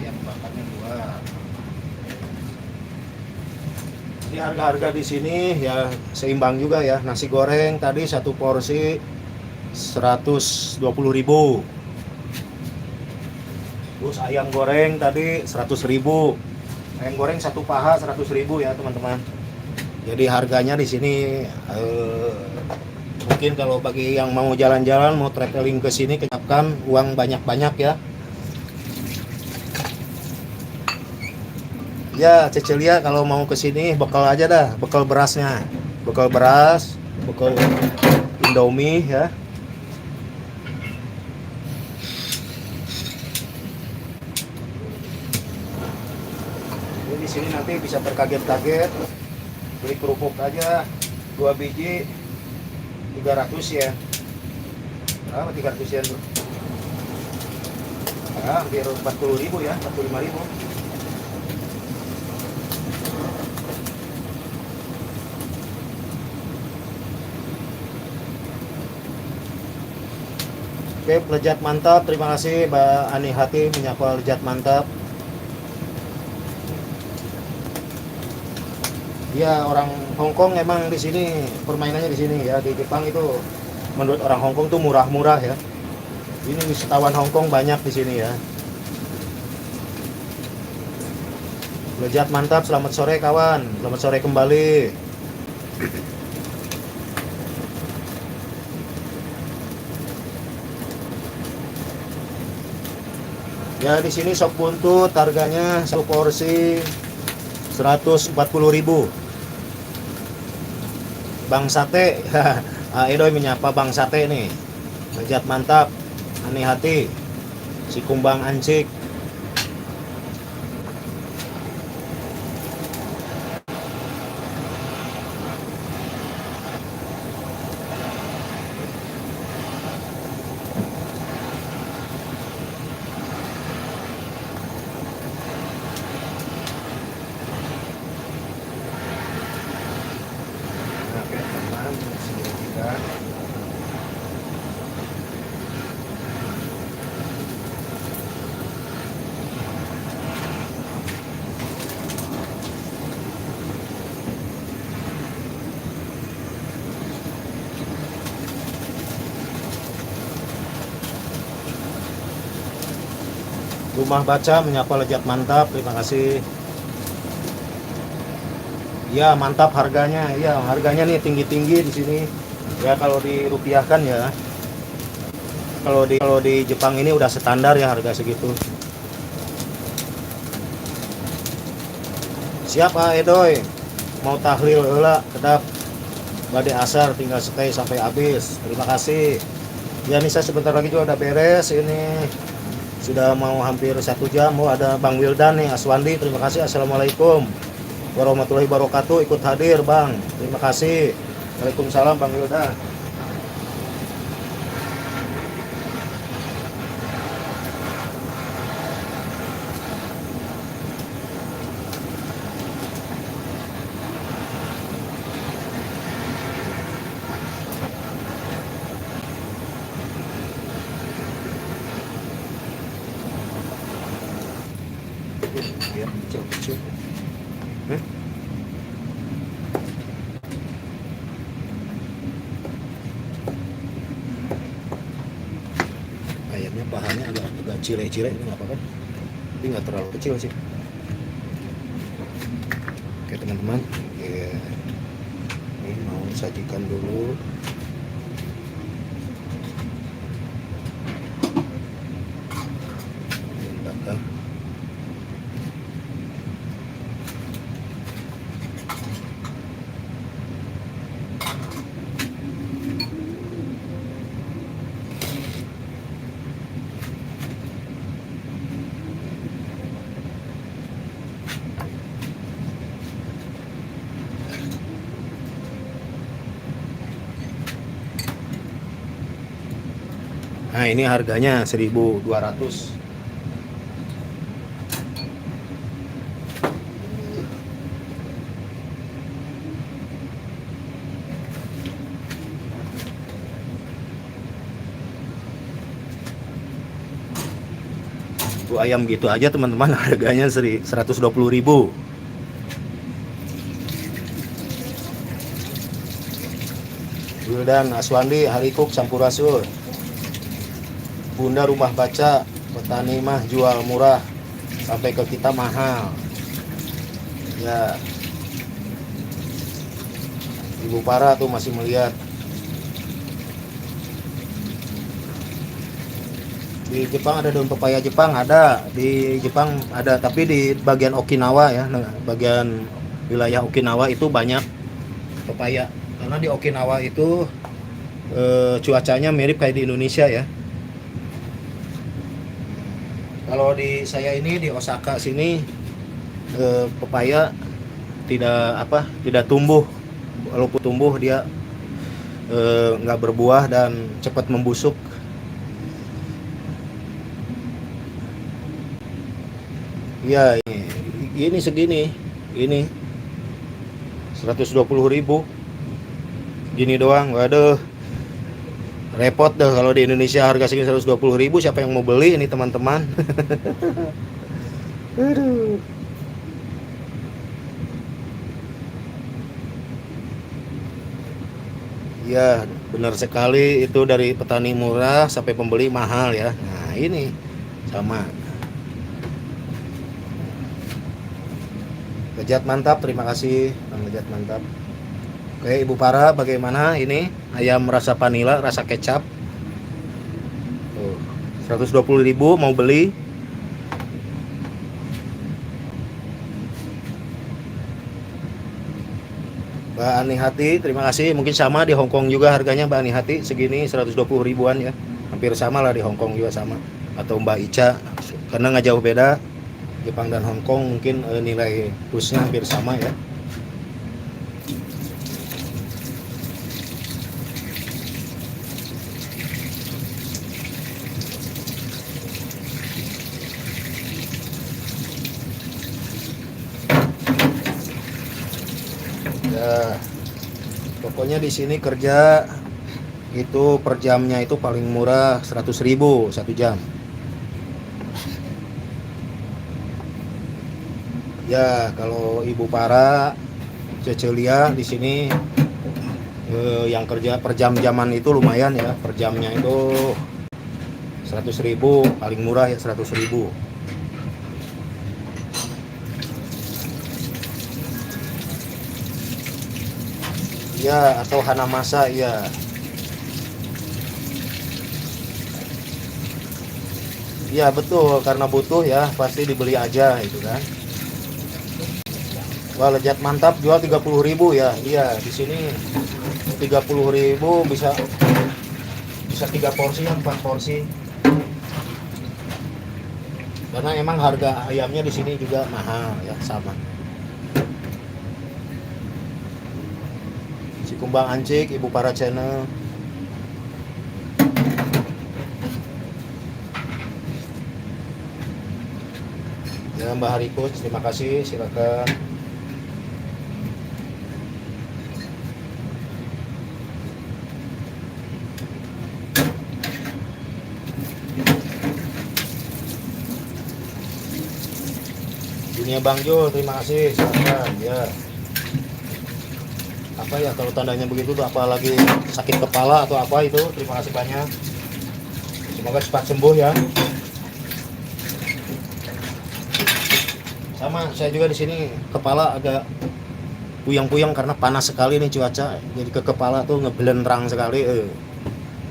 ayam bakarnya luar. Ini harga-harga di sini ya seimbang juga ya. Nasi goreng tadi satu porsi 120.000. Terus ayam goreng tadi 100.000. Ayam goreng satu paha 100.000 ya teman-teman. Jadi harganya di sini mungkin kalau bagi yang mau jalan-jalan, mau traveling ke sini, kenyapkan uang banyak-banyak ya. Ya, Cecelia kalau mau ke sini bekal aja dah, bekal berasnya. Bekal beras, bekal Indomie ya. Jadi di sini nanti bisa terkaget-kaget. Beli kerupuk aja 2 biji 300 ya. Berapa 300 yen tuh? Ya, hampir 40.000 ya, 45.000. Oke, lezat mantap. Terima kasih Mbak Ani Hati menyapa lezat mantap. Ya, orang Hongkong emang di sini permainannya di sini ya. Di Jepang itu menurut orang Hongkong tuh murah-murah ya. Ini wisatawan Hongkong banyak di sini ya. Lezat mantap. Selamat sore kawan. Selamat sore kembali. Ya, di sini sop buntut harganya satu porsi 140.000. Bang Sate, Edoy menyapa Bang Sate nih. Lezat mantap, Ani Hati, si Kumbang Ancik. Oke, teman, sini kita. Rumah Baca menyapa lezat mantap, terima kasih. Ya, mantap harganya. Ya, harganya nih tinggi-tinggi di sini. Ya, kalau dirupiahkan ya. Kalau di Jepang ini udah standar ya harga segitu. Siapa Edoy? Mau tahlil heula kedap bade asar tinggal stay sampai habis. Terima kasih. Ya, Nisa sebentar lagi juga udah beres ini. Sudah mau hampir 1 jam. Oh, ada Bang Wildan nih, Aswandi. Terima kasih. Assalamualaikum warahmatullahi wabarakatuh. Ikut hadir Bang. Terima kasih. Waalaikumsalam Bang Wildan. Ya, kecil-kecil. Ayamnya pahanya agak cile-cile, ini nggak apa-apa. Tapi nggak terlalu kecil sih. Oke teman-teman, ya, ini mau sajikan dulu. Ini bakar. Nah, ini harganya 1.200. Tuh ayam gitu aja teman-teman harganya 120.000. Wildan Aswandi Harikuk Sampurasun. Bunda rumah baca, petani mah jual murah, sampai ke kita mahal. Ya. Ibu Para tuh masih melihat. Di Jepang ada daun pepaya Jepang, ada di Jepang ada, tapi di bagian Okinawa ya, bagian wilayah Okinawa itu banyak pepaya, karena di Okinawa itu cuacanya mirip kayak di Indonesia ya. Kalau di saya ini di Osaka sini pepaya tidak tumbuh, walaupun tumbuh dia nggak berbuah dan cepat membusuk. Ya, ini segini, ini 120.000, gini doang. Waduh, repot deh kalau di Indonesia harga segini 120.000, siapa yang mau beli ini teman-teman? Aduh. Ya, benar sekali, itu dari petani murah sampai pembeli mahal ya. Nah, ini sama. Lejat mantap, terima kasih Bang Lejat mantap. Oke, Ibu Para, bagaimana ini ayam rasa vanila, rasa kecap? Tuh, 120.000 mau beli? Mbak Ani Hati, terima kasih. Mungkin sama di Hong Kong juga harganya Mbak Ani Hati segini 120.000-an ya. Hampir sama lah di Hong Kong juga sama. Atau Mbak Ica, karena nggak jauh beda. Jepang dan Hong Kong mungkin nilai plusnya hampir sama ya. Ya, pokoknya di sini kerja itu per jamnya itu paling murah 100.000 1 jam. Ya, kalau Ibu Para, Cecelia di sini yang kerja per jam-jaman itu lumayan ya, per jamnya itu 100.000, paling murah ya 100.000. Ya, atau Hanamasa ya. Ya betul, karena butuh ya pasti dibeli aja itu kan. Wah, Lejat mantap jual 30.000 ya. Iya, di sini 30.000 bisa 3 porsi, 4 porsi. Karena emang harga ayamnya di sini juga mahal ya, sama. Si Kumbang Ancik, Ibu Para channel. Ya, Mbak Harikus, terima kasih, silakan. Dunia Bang Jul, terima kasih, silakan ya. Apa ya kalau tandanya begitu tuh, apalagi sakit kepala atau apa itu, terima kasih banyak. Semoga cepat sembuh ya. Sama saya juga di sini kepala agak puyeng-puyeng karena panas sekali nih cuaca, jadi ke kepala tuh ngebelendrang sekali.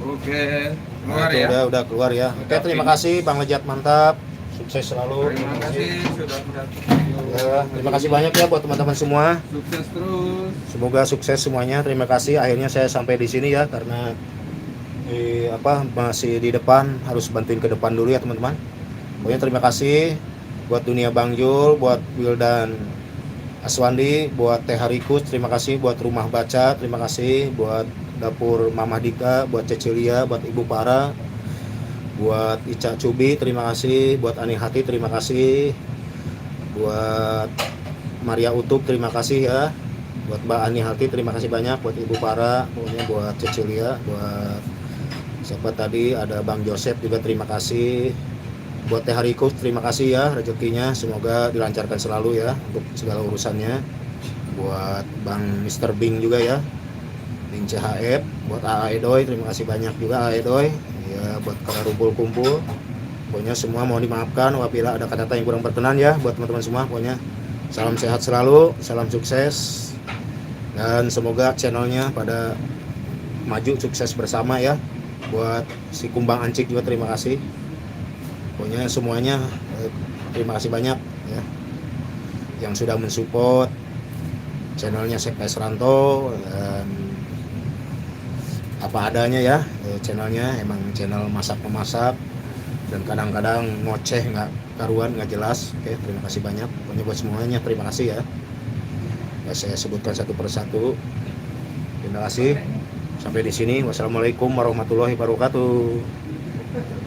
Oke, keluar
Nah,
ya.
udah keluar ya. Oke, terima kasih Bang Lejat mantap. Sukses selalu.
Terima kasih sudah mendatang.
Ya, terima kasih banyak ya buat teman-teman semua.
Sukses terus.
Semoga sukses semuanya. Terima kasih. Akhirnya saya sampai di sini ya, karena masih di depan, harus bantuin ke depan dulu ya teman-teman. Pokoknya terima kasih buat Dunia Bang Jul, buat Wildan Aswandi, buat Teh Harikus, terima kasih buat Rumah Baca, terima kasih buat Dapur Mama Dika, buat Cecilia, buat Ibu Para, buat Ica Cubi, terima kasih, buat Ani Hati, terima kasih, buat Maria Utub, terima kasih ya, buat Mbak Ani Hati, terima kasih banyak, buat Ibu Para, pokoknya buat Cecilia, buat siapa tadi, ada Bang Joseph juga terima kasih, buat Teh Hariko terima kasih ya rezekinya, semoga dilancarkan selalu ya untuk segala urusannya. Buat Bang Mr. Bing juga ya, Bing CHF, buat AA Edoy terima kasih banyak juga AA Edoy ya, buat para kumpul-kumpul. Pokoknya semua mohon dimaafkan apabila ada kata-kata yang kurang berkenan ya buat teman-teman semua. Pokoknya salam sehat selalu, salam sukses, dan semoga channelnya pada maju sukses bersama ya. Buat si Kumbang Ancik juga terima kasih. Pokoknya semuanya terima kasih banyak ya yang sudah mensupport channelnya Sekes Ranto, dan apa adanya ya channelnya, emang channel masak-memasak dan kadang-kadang ngoceh nggak karuan, nggak jelas. Oke, terima kasih banyak pokoknya buat semuanya, terima kasih ya. Saya sebutkan satu persatu. Terima kasih. Sampai di sini. Wassalamualaikum warahmatullahi wabarakatuh.